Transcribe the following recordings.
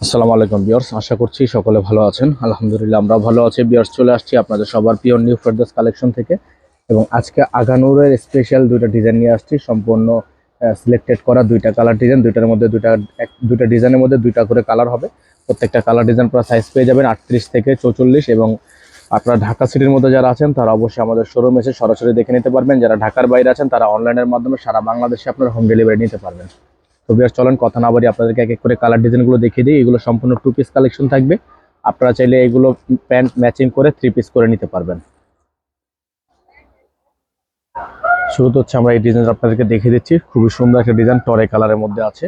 আসসালামু আলাইকুম ভিউয়ার্স, আশা করছি সকলে ভালো আছেন। আলহামদুলিল্লাহ আমরাও ভালো আছি। ভিউয়ার্স, চলে আসছি আপনাদের সবার প্রিয় নিউ ফেরদৌস কালেকশন থেকে এবং আজকে আগানুরের স্পেশাল দুইটা ডিজাইন নিয়ে আসছি। সম্পূর্ণ সিলেক্টেড করা দুইটা কালার ডিজাইন, দুইটার মধ্যে দুইটা ডিজাইনের মধ্যে দুইটা করে কালার হবে। প্রত্যেকটা কালার ডিজাইন পুরো সাইজ পেয়ে যাবেন 38 থেকে 44। এবং আপনারা ঢাকা সিটির মধ্যে যারা আছেন তারা অবশ্যই আমাদের শোরুম এসে সরাসরি দেখে নিতে পারবেন। যারা ঢাকার বাইরে আছেন তারা অনলাইনের মাধ্যমে সারা বাংলাদেশে আপনারা হোম ডেলিভারি নিতে পারবেন। তো ভিউয়ার্স, চলেন কথা না বাড়িয়ে আপনাদেরকে এক এক করে কালার ডিজাইনগুলো দেখিয়ে দিই। এগুলো সম্পূর্ণ 2 পিস কালেকশন থাকবে। আপনারা চাইলে এগুলো প্যান্ট ম্যাচিং করে 3 পিস করে নিতে পারবেন। শুরুতে হচ্ছে আমরা এই ডিজাইন আপনাদেরকে দেখিয়ে দিচ্ছি। খুবই সুন্দর একটা ডিজাইন টরে কালারের মধ্যে আছে।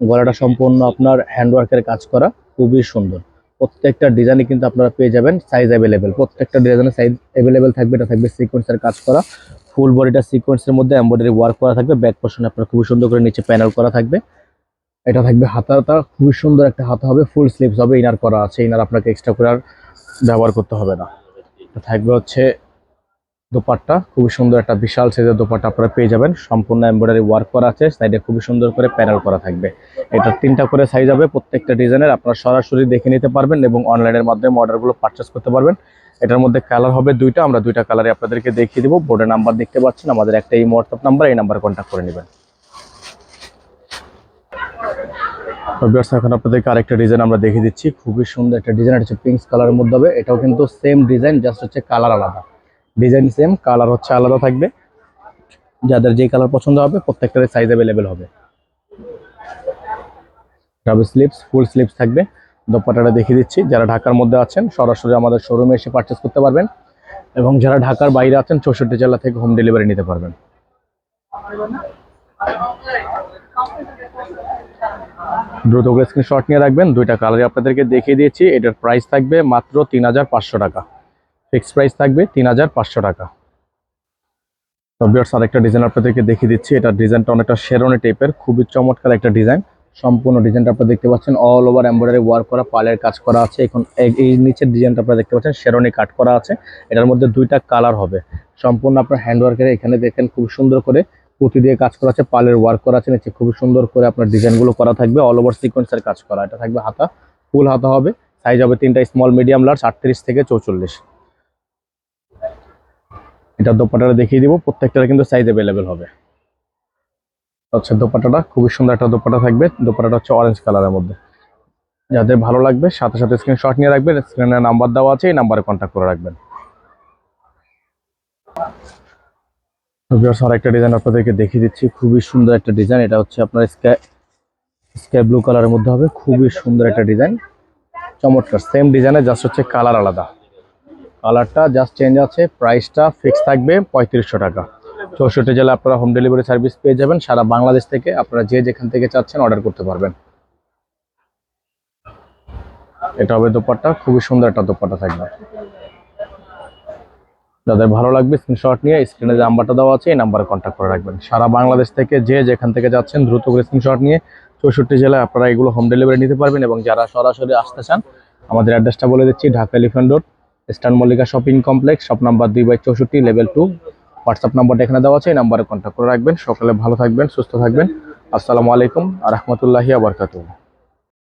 গলাটা সম্পূর্ণ আপনার হ্যান্ডওয়ার্কের কাজ করা, খুবই সুন্দর। প্রত্যেকটা ডিজাইনে কিন্তু আপনারা পেয়ে যাবেন সাইজ অ্যাভেলেবেল। প্রত্যেকটা ডিজাইনের সাইজ অ্যাভেলেবেল থাকবে। এটা থাকবে সিকোয়েন্সের কাজ করা, ফুল বডিটা সিকোয়েন্সের মধ্যে এমব্রয়ডারি ওয়ার্ক করা থাকবে। ব্যাক পোর্শনে আপনার খুবই সুন্দর করে নিচে প্যানেল করা থাকবে। এটা থাকবে হাতাটা, খুবই সুন্দর একটা হাতা হবে, ফুল স্লিভস হবে, ইনার করা আছে। ইনার আপনাকে এক্সট্রা করে আর ব্যবহার করতে হবে না। থাকবে হচ্ছে দোপাট্টা, খুবই সুন্দর একটা বিশাল সাইজের দোপাট্টা আপনারা পেয়ে যাবেন। সম্পূর্ণ এমব্রয়ডারি ওয়ার্ক করা আছে, সাইডে খুবই সুন্দর করে প্যানেল করা থাকবে। এটা 3টা করে সাইজ হবে প্রত্যেকটা ডিজাইনের। আপনারা সরাসরি দেখে নিতে পারবেন এবং অনলাইনের মাধ্যমে অর্ডারগুলো পারচেস করতে পারবেন। এটার মধ্যে কালার হবে দুইটা, আমরা দুইটা কালারে আপনাদেরকে দেখিয়ে দিব। বোর্ডের নাম্বার দেখতে পাচ্ছেন, আমাদের একটা এই হোয়াটসঅ্যাপ নাম্বার, এই নাম্বারে কন্ট্যাক্ট করে নেবেন। এখন আপনাদেরকে আরেকটা ডিজাইন আমরা দেখিয়ে দিচ্ছি। খুবই সুন্দর একটা ডিজাইন, হচ্ছে পিঙ্ক কালারের মধ্যে হবে। এটাও কিন্তু সেম ডিজাইন, জাস্ট হচ্ছে কালার আলাদা। ডিজাইন সেম, কালার হচ্ছে আলাদা থাকবে। যাদের যে কালার পছন্দ হবে প্রত্যেকটার সাইজ অ্যাভেলেবেল হবে। ডাবল স্লিভস, ফুল স্লিভস থাকবে। দোপাট্টাটা দেখিয়ে দিচ্ছি। যারা ঢাকার মধ্যে আছেন সরাসরি আমাদের শোরুমে এসে পারচেস করতে পারবেন এবং যারা ঢাকার বাইরে আছেন 64 জেলা থেকে হোম ডেলিভারি নিতে পারবেন। দ্রুত করে স্ক্রিনশট নিয়ে রাখবেন। দুইটা কালারই আপনাদেরকে দেখিয়ে দিয়েছি। এটার প্রাইস থাকবে মাত্র 3500 টাকা। ফিক্সড প্রাইস থাকবে 3500 টাকা। তো ভিউয়ার্স, আরেকটা ডিজাইন আপনাদেরকে দেখিয়ে দিচ্ছি। এটা ডিজাইনটা অনেকটা শেরওয়ানি টাইপের, খুবই চমৎকার একটা ডিজাইন। সম্পূর্ণ ডিজাইনটা আপনারা দেখতে পাচ্ছেন অল ওভার এমব্রয়ডারি ওয়ার্ক করা, পালের কাজ করা আছে। এখন এই নিচের ডিজাইনটা আপনারা দেখতে পাচ্ছেন শেরওয়ানি কাট করা আছে। এটার মধ্যে দুইটা কালার হবে। সম্পূর্ণ আপনার হ্যান্ডওয়ার্কের, এখানে দেখেন খুব সুন্দর করে পুঁতি দিয়ে কাজ করা আছে, পালের ওয়ার্ক করা আছে। নিচে খুব সুন্দর করে আপনার ডিজাইনগুলো করা থাকবে, অল ওভার সিকোয়েন্সের কাজ করা। এটা থাকবে হাতা, ফুল হাতা হবে। সাইজ হবে 3টা, স্মল, মিডিয়াম, লার্জ, 38 থেকে 44। এটা দোপাট্টাটা দেখিয়ে দিব। প্রত্যেকটার কিন্তু সাইজ অ্যাভেলেবেল হবে। হচ্ছে দোপাট্টাটা, খুবই সুন্দর একটা দোপাট্টা থাকবে। দোপাট্টাটা হচ্ছে অরেঞ্জ কালারের মধ্যে। যাদের ভালো লাগবে সাথে সাথে স্ক্রিনশট নিয়ে রাখবেন। স্ক্রিনে নাম্বার দেওয়া আছে, এই নাম্বারে কন্ট্যাক্ট করে রাখবেন। ভিউয়ার্স, আরেকটা ডিজাইন আপনাদেরকে দেখিয়ে দিচ্ছি। খুবই সুন্দর একটা ডিজাইন। এটা হচ্ছে আপনার স্কাই ব্লু কালারের মধ্যে হবে। খুবই সুন্দর একটা ডিজাইন, চমৎকার। সেম ডিজাইনে, জাস্ট হচ্ছে কালার আলাদা। কালারটা জাস্ট চেঞ্জ আছে। প্রাইসটা ফিক্স থাকবে 3500 টাকা। 64 জেলা আপনারা হোম ডেলিভারি সার্ভিস পেয়ে যাবেন। সারা বাংলাদেশ থেকে আপনারা যে যেখান থেকে চাচ্ছেন অর্ডার করতে পারবেন। এটা হবে দোপাট্টা, খুবই সুন্দর একটা দোপাট্টা থাকবে। যাদের ভালো লাগবে স্ক্রিনশট নিয়ে স্ক্রিনে যে নাম্বারটা দেওয়া আছে এই নাম্বারে কন্ট্যাক্ট করে রাখবেন। সারা বাংলাদেশ থেকে যে যেখান থেকে যাচ্ছেন দ্রুত করে স্ক্রিনশট নিয়ে 64 জেলায় আপনারা এগুলো হোম ডেলিভারি নিতে পারবেন। এবং যারা সরাসরি আসতে চান আমাদের অ্যাড্রেসটা বলে দিচ্ছি। Dhaka elephant road, eastern Mallika shopping complex, shop number 2/64, level 2। WhatsApp নাম্বারটা এখানে দেওয়া আছে, এই নাম্বারে কন্ট্যাক্ট করে রাখবেন। সকালে ভালো থাকবেন, সুস্থ থাকবেন। আসসালামু আলাইকুম ওয়া রাহমাতুল্লাহি ওয়া বারাকাতুহু।